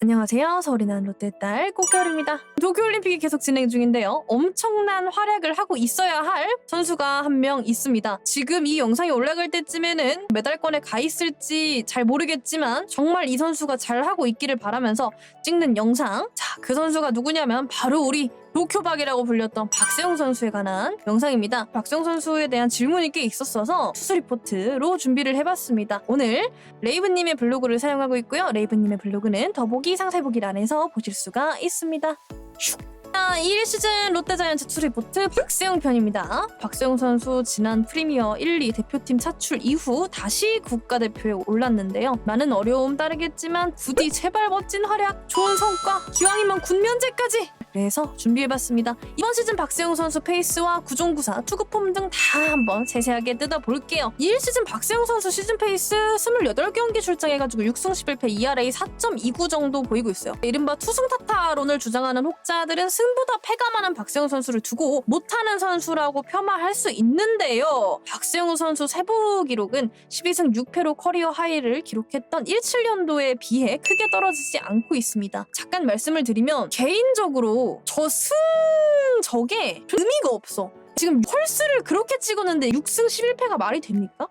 안녕하세요. 서울이 난 롯데 딸 꽃겨울입니다. 도쿄올림픽이 계속 진행 중인데요. 엄청난 활약을 하고 있어야 할 선수가 한 명 있습니다. 지금 이 영상이 올라갈 때쯤에는 메달권에 가 있을지 잘 모르겠지만 정말 이 선수가 잘하고 있기를 바라면서 찍는 영상. 자, 그 선수가 누구냐면 바로 우리 도쿄박이라고 불렸던 박세웅 선수에 관한 영상입니다. 박세웅 선수에 대한 질문이 꽤 있었어서 투수 리포트로 준비를 해봤습니다. 오늘 레이븐님의 블로그를 사용하고 있고요. 레이븐님의 블로그는 더보기 상세보기란에서 보실 수가 있습니다. 자, 1시즌 롯데자이언츠 투수 리포트 박세웅 편입니다. 박세웅 선수 지난 프리미어 1, 2 대표팀 차출 이후 다시 국가대표에 올랐는데요. 많은 어려움 따르겠지만 부디 제발 멋진 활약, 좋은 성과, 기왕이면 군면제까지! 그래서 준비해봤습니다. 이번 시즌 박세웅 선수 페이스와 구종구사, 투구폼 등 다 한번 세세하게 뜯어볼게요. 1시즌 박세웅 선수 시즌 페이스 28경기 출장해가지고 6승 11패 ERA 4.29 정도 보이고 있어요. 이른바 투승타타론을 주장하는 혹자들은 승보다 패가 많은 박세웅 선수를 두고 못하는 선수라고 폄하할 수 있는데요. 박세웅 선수 세부 기록은 12승 6패로 커리어 하이를 기록했던 17년도에 비해 크게 떨어지지 않고 있습니다. 잠깐 말씀을 드리면 개인적으로 저게 의미가 없어. 지금 컬스를 그렇게 찍었는데 6승 11패가 말이 됩니까?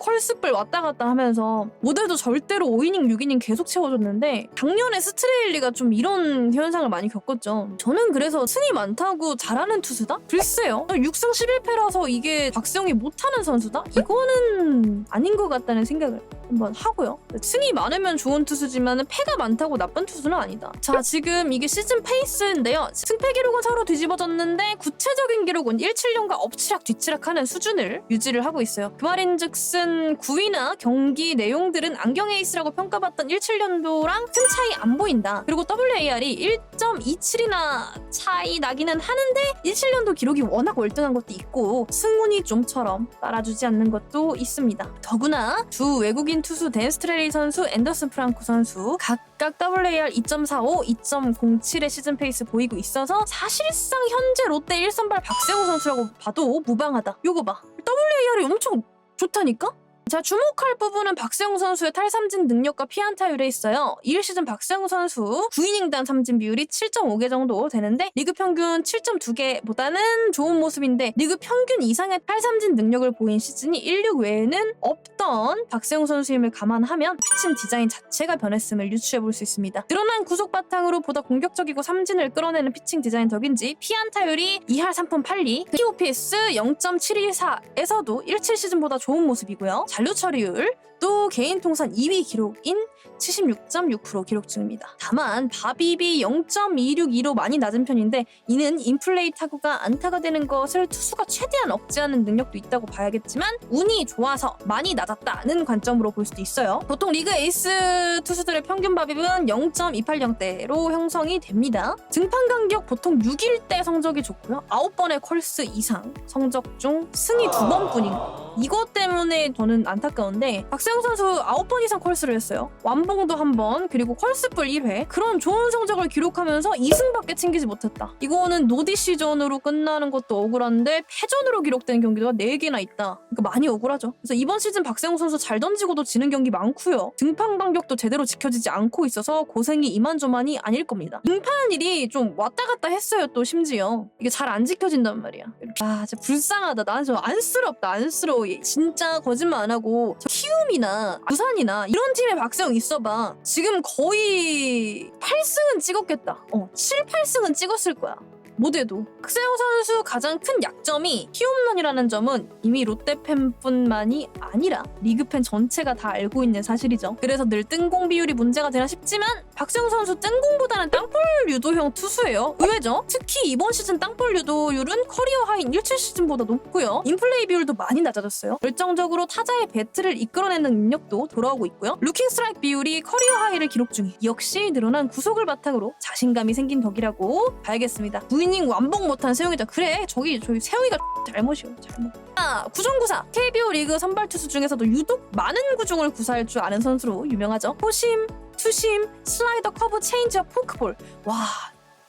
컬스뿔 왔다 갔다 하면서 모델도 절대로 5이닝 6이닝 계속 채워줬는데 작년에 스트레일리가 좀 이런 현상을 많이 겪었죠. 저는 그래서 승이 많다고 잘하는 투수다? 글쎄요. 6승 11패라서 이게 박세웅이 못하는 선수다? 이거는 아닌 것 같다는 생각을 한번 하고요. 승이 많으면 좋은 투수지만 패가 많다고 나쁜 투수는 아니다. 자, 지금 이게 시즌 페이스인데요. 승패 기록은 서로 뒤집어졌는데 구체적인 기록은 17년과 엎치락 뒤치락하는 수준을 유지를 하고 있어요. 그 말인즉슨 9위나 경기 내용들은 안경 에이스라고 평가받던 17년도랑 큰 차이 안 보인다. 그리고 WAR이 1.27이나 차이 나기는 하는데 17년도 기록이 워낙 월등한 것도 있고 승운이 좀처럼 따라주지 않는 것도 있습니다. 더구나 두 외국인 투수 댄 스트레리 선수, 앤더슨 프랑코 선수 각각 WAR 2.45, 2.07의 시즌 페이스 보이고 있어서 사실상 현재 롯데 1선발 박세웅 선수라고 봐도 무방하다. 요거 봐. WAR이 엄청 좋다니까? 자, 주목할 부분은 박세웅 선수의 탈삼진 능력과 피안타율에 있어요. 1시즌 박세웅 선수 9이닝당 삼진 비율이 7.5개 정도 되는데 리그 평균 7.2개보다는 좋은 모습인데 리그 평균 이상의 탈삼진 능력을 보인 시즌이 16 외에는 없던 박세웅 선수임을 감안하면 피칭 디자인 자체가 변했음을 유추해볼 수 있습니다. 늘어난 구속 바탕으로 보다 공격적이고 삼진을 끌어내는 피칭 디자인 덕인지 피안타율이 2할 3푼 8리, POPS 0.724에서도 17 시즌보다 좋은 모습이고요. 잔류 처리율 또 개인 통산 2위 기록인 76.6% 기록 중입니다. 다만 바비비 0.262로 많이 낮은 편인데 이는 인플레이 타구가 안타가 되는 것을 투수가 최대한 억제하는 능력도 있다고 봐야겠지만 운이 좋아서 많이 낮았다는 관점으로 볼 수도 있어요. 보통 리그 에이스 투수들의 평균 바비브는 0.280대로 형성이 됩니다. 등판 간격 보통 6일대 성적이 좋고요. 9번의 컬스 이상 성적 중 승이 2번뿐인 거. 이것 때문에 저는 안타까운데 박세웅 선수 9번 이상 컬스를 했어요. 완봉도 1번, 그리고 컬스뿔 1회. 그런 좋은 성적을 기록하면서 2승밖에 챙기지 못했다. 이거는 노디시전으로 끝나는 것도 억울한데 패전으로 기록된 경기가 4개나 있다. 그러니까 많이 억울하죠. 그래서 이번 시즌 박세웅 선수 잘 던지고도 지는 경기 많고요. 등판 간격도 제대로 지켜지지 않고 있어서 고생이 이만저만이 아닐 겁니다. 등판일이 좀 왔다 갔다 했어요. 또 심지어 이게 잘 안 지켜진단 말이야. 아, 진짜 불쌍하다. 나는 좀 안쓰럽다. 안쓰러워. 진짜 거짓말 안 하고 키움이나 부산이나 이런 팀에 박세웅 있어봐. 지금 거의 8승은 찍었겠다. 7, 8승은 찍었을 거야. 못해도. 박세웅 선수 가장 큰 약점이 홈런이라는 점은 이미 롯데 팬뿐만이 아니라 리그 팬 전체가 다 알고 있는 사실이죠. 그래서 늘 뜬공 비율이 문제가 되나 싶지만 박세웅 선수 뜬공보다는 땅볼 유도형 투수예요. 의외죠? 특히 이번 시즌 땅볼 유도율은 커리어 하인 17 시즌보다 높고요. 인플레이 비율도 많이 낮아졌어요. 결정적으로 타자의 배트를 이끌어내는 능력도 돌아오고 있고요. 루킹 스트라이크 비율이 커리어 하이를 기록 중이 역시 늘어난 구속을 바탕으로 자신감이 생긴 덕이라고 봐야겠습니다. 9이닝 완봉 못한 세웅이다. 그래, 저기 세웅이가 잘못이요. 잘못. 구종구사. KBO 리그 선발 투수 중에서도 유독 많은 구종을 구사할 줄 아는 선수로 유명하죠. 포심, 투심, 슬라이더, 커브, 체인지업, 포크볼. 와,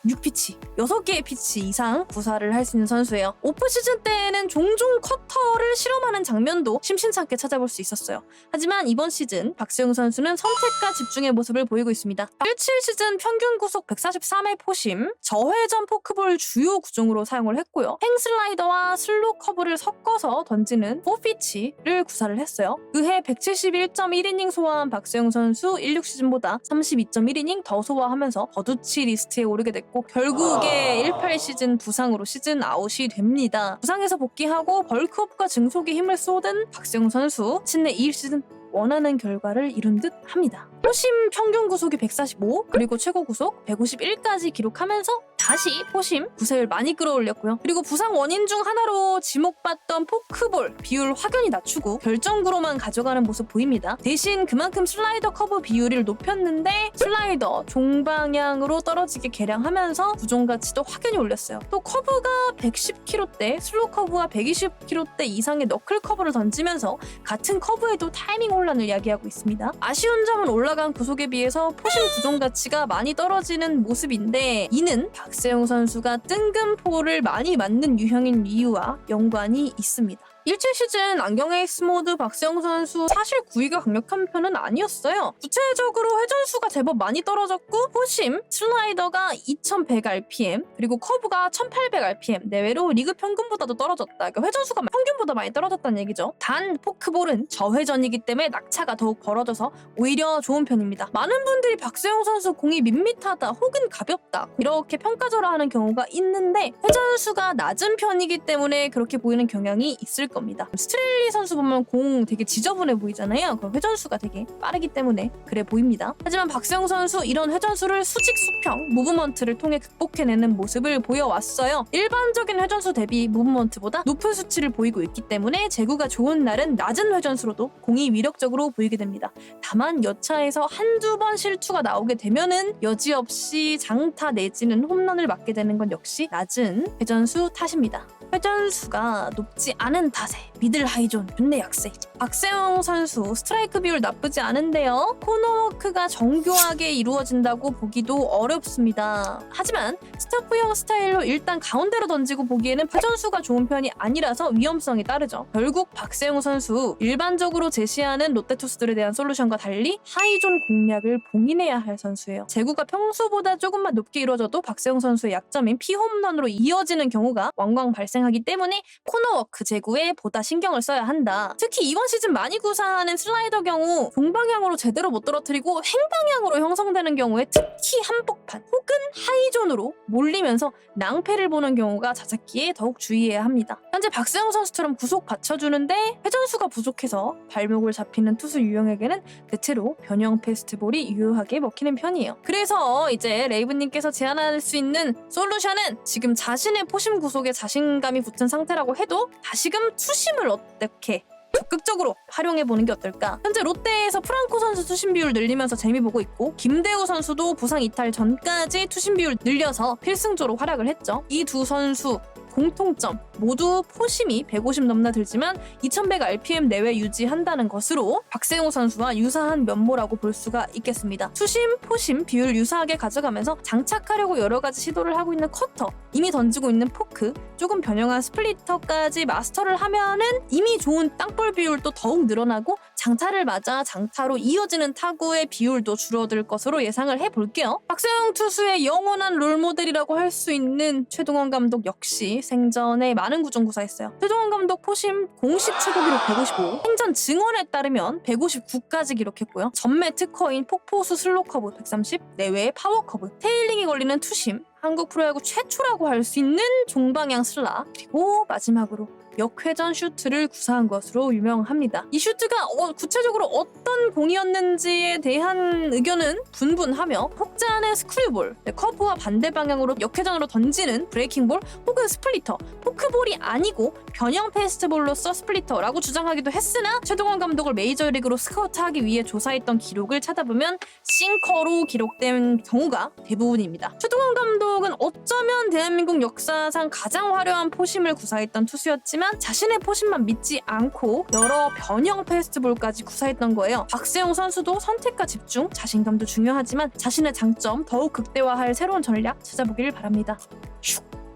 6피치, 6개의 피치 이상 구사를 할 수 있는 선수예요. 오프시즌 때에는 종종 커터를 실험하는 장면도 심심찮게 찾아볼 수 있었어요. 하지만 이번 시즌 박세웅 선수는 선택과 집중의 모습을 보이고 있습니다. 17 시즌 평균 구속 143의 포심, 저회전 포크볼 주요 구종으로 사용을 했고요. 행슬라이더와 슬로 커브를 섞어서 던지는 4피치를 구사를 했어요. 그해 171.1이닝 소화한 박세웅 선수 16 시즌보다 32.1이닝 더 소화하면서 버두치 리스트에 오르게 됐고 결국에 18 시즌 부상으로 시즌 아웃이 됩니다. 부상에서 복귀하고 벌크업과 증속에 힘을 쏟은 박세웅 선수 끝내 이 시즌 원하는 결과를 이룬 듯 합니다. 포심 평균 구속이 145 그리고 최고 구속 151까지 기록하면서 다시 포심 구세를 많이 끌어올렸고요. 그리고 부상 원인 중 하나로 지목받던 포크볼 비율 확연히 낮추고 결정구로만 가져가는 모습 보입니다. 대신 그만큼 슬라이더 커브 비율을 높였는데 슬라이더 종방향으로 떨어지게 개량하면서 구종 가치도 확연히 올렸어요. 또 커브가 110km대, 슬로 커브와 120km대 이상의 너클 커브를 던지면서 같은 커브에도 타이밍 혼란을 야기하고 있습니다. 아쉬운 점은 올라간 구속에 비해서 포심 구종 가치가 많이 떨어지는 모습인데 이는 박세웅 선수가 뜬금포를 많이 맞는 유형인 이유와 연관이 있습니다. 17 시즌 안경 에이스 모드 박세웅 선수 사실 구위가 강력한 편은 아니었어요. 구체적으로 회전수가 제법 많이 떨어졌고 포심, 슬라이더가 2100rpm 그리고 커브가 1800rpm 내외로 리그 평균보다도 떨어졌다. 그러니까 회전수가 평균보다 많이 떨어졌다는 얘기죠. 단 포크볼은 저회전이기 때문에 낙차가 더욱 벌어져서 오히려 좋은 편입니다. 많은 분들이 박세웅 선수 공이 밋밋하다 혹은 가볍다 이렇게 평가절하하는 경우가 있는데 회전수가 낮은 편이기 때문에 그렇게 보이는 경향이 있을 겁니다. 스트렐리 선수 보면 공 되게 지저분해 보이잖아요. 그 회전수가 되게 빠르기 때문에 그래 보입니다. 하지만 박세웅 선수 이런 회전수를 수직 수평, 무브먼트를 통해 극복해내는 모습을 보여왔어요. 일반적인 회전수 대비 무브먼트보다 높은 수치를 보이고 있기 때문에 제구가 좋은 날은 낮은 회전수로도 공이 위력적으로 보이게 됩니다. 다만 여차에서 한두 번 실투가 나오게 되면은 여지없이 장타 내지는 홈런을 맞게 되는 건 역시 낮은 회전수 탓입니다. 회전수가 높지 않은 탓에 미들 하이존 존내 약세. 박세웅 선수 스트라이크 비율 나쁘지 않은데요. 코너워크가 정교하게 이루어진다고 보기도 어렵습니다. 하지만 스타프형 스타일로 일단 가운데로 던지고 보기에는 회전수가 좋은 편이 아니라서 위험성이 따르죠. 결국 박세웅 선수 일반적으로 제시하는 롯데 투수들에 대한 솔루션과 달리 하이존 공략을 봉인해야 할 선수예요. 제구가 평소보다 조금만 높게 이루어져도 박세웅 선수의 약점인 피홈런으로 이어지는 경우가 왕왕 발생하기 때문에 코너워크 제구에 보다 신경을 써야 한다. 특히 이번 시즌 많이 구사하는 슬라이더 경우 종방향으로 제대로 못 떨어뜨리고 행방향으로 형성되는 경우에 특히 한복판 혹은 하이존으로 몰리면서 낭패를 보는 경우가 잦았기에 더욱 주의해야 합니다. 현재 박세웅 선수처럼 구속 받쳐주는데 회전수가 부족해서 발목을 잡히는 투수 유형에게는 대체로 변형 패스트볼이 유효하게 먹히는 편이에요. 그래서 이제 레이브님께서 제안할 수 있는 솔루션은 지금 자신의 포심 구속에 자신감이 붙은 상태라고 해도 다시금 투심을 어떻게 적극적으로 활용해보는 게 어떨까? 현재 롯데에서 프랑코 선수 투심 비율 늘리면서 재미보고 있고 김대우 선수도 부상 이탈 전까지 투심 비율 늘려서 필승조로 활약을 했죠. 이 두 선수 공통점 모두 포심이 150 넘나 들지만 2100rpm 내외 유지한다는 것으로 박세웅 선수와 유사한 면모라고 볼 수가 있겠습니다. 투심, 포심 비율 유사하게 가져가면서 장착하려고 여러 가지 시도를 하고 있는 커터, 이미 던지고 있는 포크, 조금 변형한 스플리터까지 마스터를 하면은 이미 좋은 땅볼 비율도 더욱 늘어나고 장타를 맞아 장타로 이어지는 타구의 비율도 줄어들 것으로 예상을 해볼게요. 박세웅 투수의 영원한 롤모델이라고 할 수 있는 최동원 감독 역시 생전에 많은 구종 구사했어요. 최동원 감독 포심 공식 최고 기록 155, 행전 증언에 따르면 159까지 기록했고요. 전매 특허인 폭포수 슬로 커브 130, 내외의 파워 커브, 테일링이 걸리는 투심, 한국 프로야구 최초라고 할 수 있는 종방향 슬라, 그리고 마지막으로 역회전 슈트를 구사한 것으로 유명합니다. 이 슈트가 구체적으로 어떤 공이었는지에 대한 의견은 분분하며 혹자는 스크류볼, 커브와 반대 방향으로 역회전으로 던지는 브레이킹볼 혹은 스플리터, 포크볼이 아니고 변형 패스트볼로서 스플리터라고 주장하기도 했으나 최동원 감독을 메이저리그로 스카우트하기 위해 조사했던 기록을 찾아보면 싱커로 기록된 경우가 대부분입니다. 최동원 감독 감독은 어쩌면 대한민국 역사상 가장 화려한 포심을 구사했던 투수였지만 자신의 포심만 믿지 않고 여러 변형 페스티벌까지 구사했던 거예요. 박세웅 선수도 선택과 집중, 자신감도 중요하지만 자신의 장점 더욱 극대화할 새로운 전략 찾아보길 바랍니다.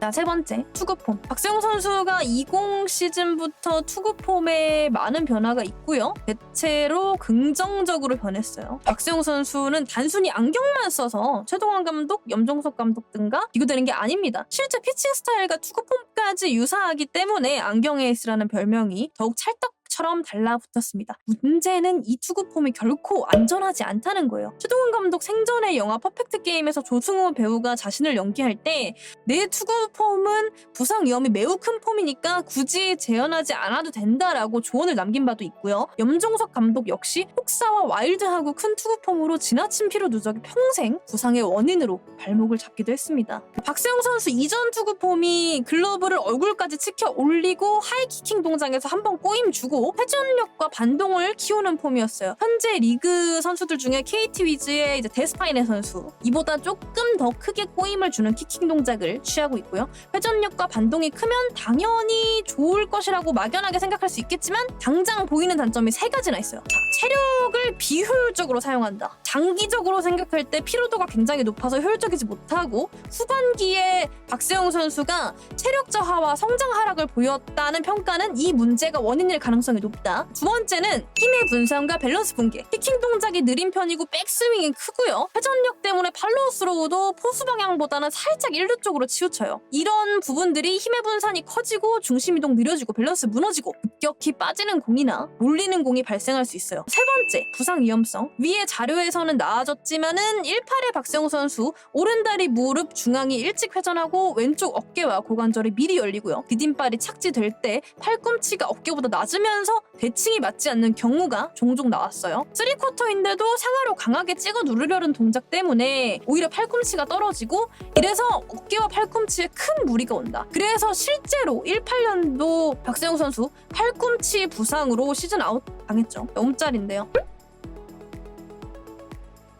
자, 세 번째, 투구폼. 박세웅 선수가 20 시즌부터 투구폼에 많은 변화가 있고요. 대체로 긍정적으로 변했어요. 박세웅 선수는 단순히 안경만 써서 최동원 감독, 염정석 감독 등과 비교되는 게 아닙니다. 실제 피칭 스타일과 투구폼까지 유사하기 때문에 안경 에이스라는 별명이 더욱 찰떡처럼 달라붙었습니다. 문제는 이 투구폼이 결코 안전하지 않다는 거예요. 최동원 감독 생전의 영화 퍼펙트 게임에서 조승우 배우가 자신을 연기할 때 내 투구폼은 부상 위험이 매우 큰 폼이니까 굳이 재현하지 않아도 된다라고 조언을 남긴 바도 있고요. 염종석 감독 역시 혹사와 와일드하고 큰 투구폼으로 지나친 피로 누적이 평생 부상의 원인으로 발목을 잡기도 했습니다. 박세웅 선수 이전 투구폼이 글러브를 얼굴까지 치켜 올리고 하이키킹 동작에서 한번 꼬임 주고 회전력과 반동을 키우는 폼이었어요. 현재 리그 선수들 중에 KT 위즈의 데스파이네 선수, 이보다 조금 더 크게 꼬임을 주는 키킹 동작을 취하고 있고요. 회전력과 반동이 크면 당연히 좋을 것이라고 막연하게 생각할 수 있겠지만 당장 보이는 단점이 세 가지나 있어요. 자, 체력을 비효율적으로 사용한다. 장기적으로 생각할 때 피로도가 굉장히 높아서 효율적이지 못하고 후반기에 박세웅 선수가 체력 저하와 성장 하락을 보였다는 평가는 이 문제가 원인일 가능성이 높다. 두 번째는 힘의 분산과 밸런스 붕괴. 키킹 동작이 느린 편이고 백스윙이 크고요. 회전력 때문에 팔로우스로우도 포수 방향보다는 살짝 일루 쪽으로 치우쳐요. 이런 부분들이 힘의 분산이 커지고 중심 이동 느려지고 밸런스 무너지고 급격히 빠지는 공이나 몰리는 공이 발생할 수 있어요. 세 번째, 부상 위험성. 위의 자료에서는 나아졌지만은 18회 박세웅 선수 오른다리 무릎 중앙이 일찍 회전하고 왼쪽 어깨와 고관절이 미리 열리고요. 디딤발이 착지될 때 팔꿈치가 어깨보다 낮으면서 대칭이 맞지 않는 경우가 종종 나왔어요. 3쿼터인데도 상하로 강하게 찍어 누르려는 동작 때문에 오히려 팔꿈치가 떨어지고 이래서 어깨와 팔꿈치에 큰 무리가 온다. 그래서 실제로 18년도 박세웅 선수 팔꿈치 부상으로 시즌 아웃 당했죠. 엄짤인데요.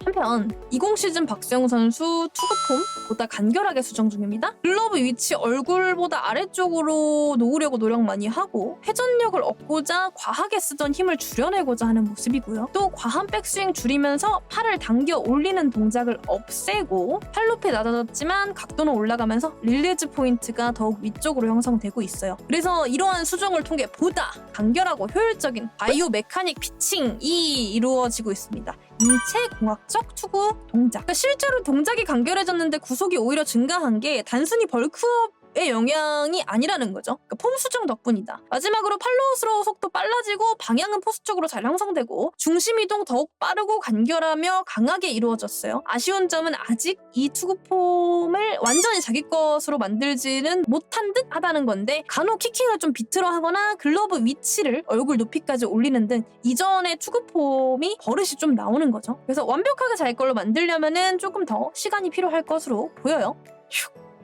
한편 20 시즌 박세웅 선수 투구폼보다 간결하게 수정 중입니다. 글러브 위치 얼굴보다 아래쪽으로 놓으려고 노력 많이 하고 회전력을 얻고자 과하게 쓰던 힘을 줄여내고자 하는 모습이고요. 또 과한 백스윙 줄이면서 팔을 당겨 올리는 동작을 없애고 팔 높이 낮아졌지만 각도는 올라가면서 릴리즈 포인트가 더욱 위쪽으로 형성되고 있어요. 그래서 이러한 수정을 통해 보다 간결하고 효율적인 바이오 메카닉 피칭이 이루어지고 있습니다. 인체 공학적 투구 동작. 그러니까 실제로 동작이 간결해졌는데 구속이 오히려 증가한 게 단순히 벌크업의 영향이 아니라는 거죠. 그러니까 폼 수정 덕분이다. 마지막으로 팔로우스로우 속도 빨라지고 방향은 포수 쪽으로 잘 형성되고 중심 이동 더욱 빠르고 간결하며 강하게 이루어졌어요. 아쉬운 점은 아직 이 투구폼을 완전히 자기 것으로 만들지는 못한 듯 하다는 건데 간혹 키킹을 좀 비틀어 하거나 글러브 위치를 얼굴 높이까지 올리는 등 이전의 투구폼이 버릇이 좀 나오는 거죠. 그래서 완벽하게 자기 걸로 만들려면은 조금 더 시간이 필요할 것으로 보여요.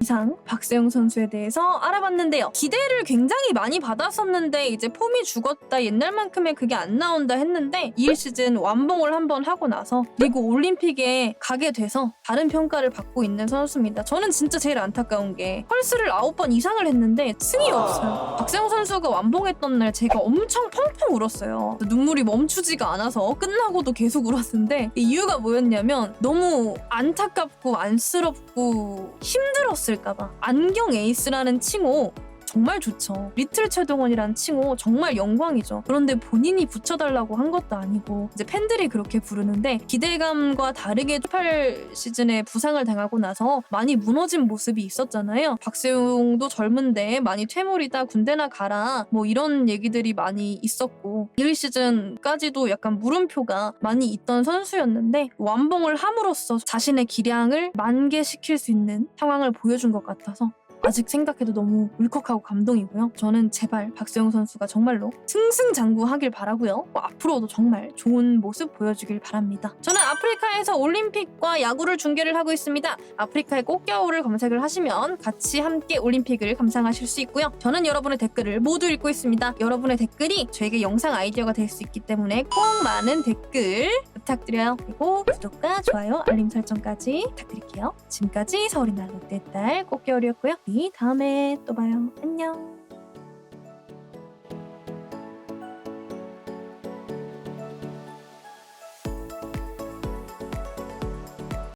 이상 박세웅 선수에 대해서 알아봤는데요. 기대를 굉장히 많이 받았었는데 이제 폼이 죽었다, 옛날만큼의 그게 안 나온다 했는데 2일 시즌 완봉을 한번 하고 나서 그리고 올림픽에 가게 돼서 다른 평가를 받고 있는 선수입니다. 저는 진짜 제일 안타까운 게 펄스를 9번 이상을 했는데 승이 없어요. 박세웅 선수가 완봉했던 날 제가 엄청 펑펑 울었어요. 눈물이 멈추지가 않아서 끝나고도 계속 울었는데 이유가 뭐였냐면 너무 안타깝고 안쓰럽고 힘들었어요. 까봐. 안경 에이스라는 칭호 정말 좋죠. 리틀 최동원이란 칭호 정말 영광이죠. 그런데 본인이 붙여달라고 한 것도 아니고 이제 팬들이 그렇게 부르는데 기대감과 다르게 18 시즌에 부상을 당하고 나서 많이 무너진 모습이 있었잖아요. 박세웅도 젊은데 많이 퇴물이다, 군대나 가라 뭐 이런 얘기들이 많이 있었고 1 시즌까지도 약간 물음표가 많이 있던 선수였는데 완봉을 함으로써 자신의 기량을 만개시킬 수 있는 상황을 보여준 것 같아서 아직 생각해도 너무 울컥하고 감동이고요. 저는 제발 박수영 선수가 정말로 승승장구하길 바라고요. 앞으로도 정말 좋은 모습 보여주길 바랍니다. 저는 아프리카에서 올림픽과 야구를 중계를 하고 있습니다. 아프리카의 꽃겨울을 검색을 하시면 같이 함께 올림픽을 감상하실 수 있고요. 저는 여러분의 댓글을 모두 읽고 있습니다. 여러분의 댓글이 저에게 영상 아이디어가 될 수 있기 때문에 꼭 많은 댓글 부탁드려요. 그리고 구독과 좋아요, 알림 설정까지 부탁드릴게요. 지금까지 서울이 날 롯데딸 꽃겨울이었고요. 우리 다음에 또 봐요. 안녕.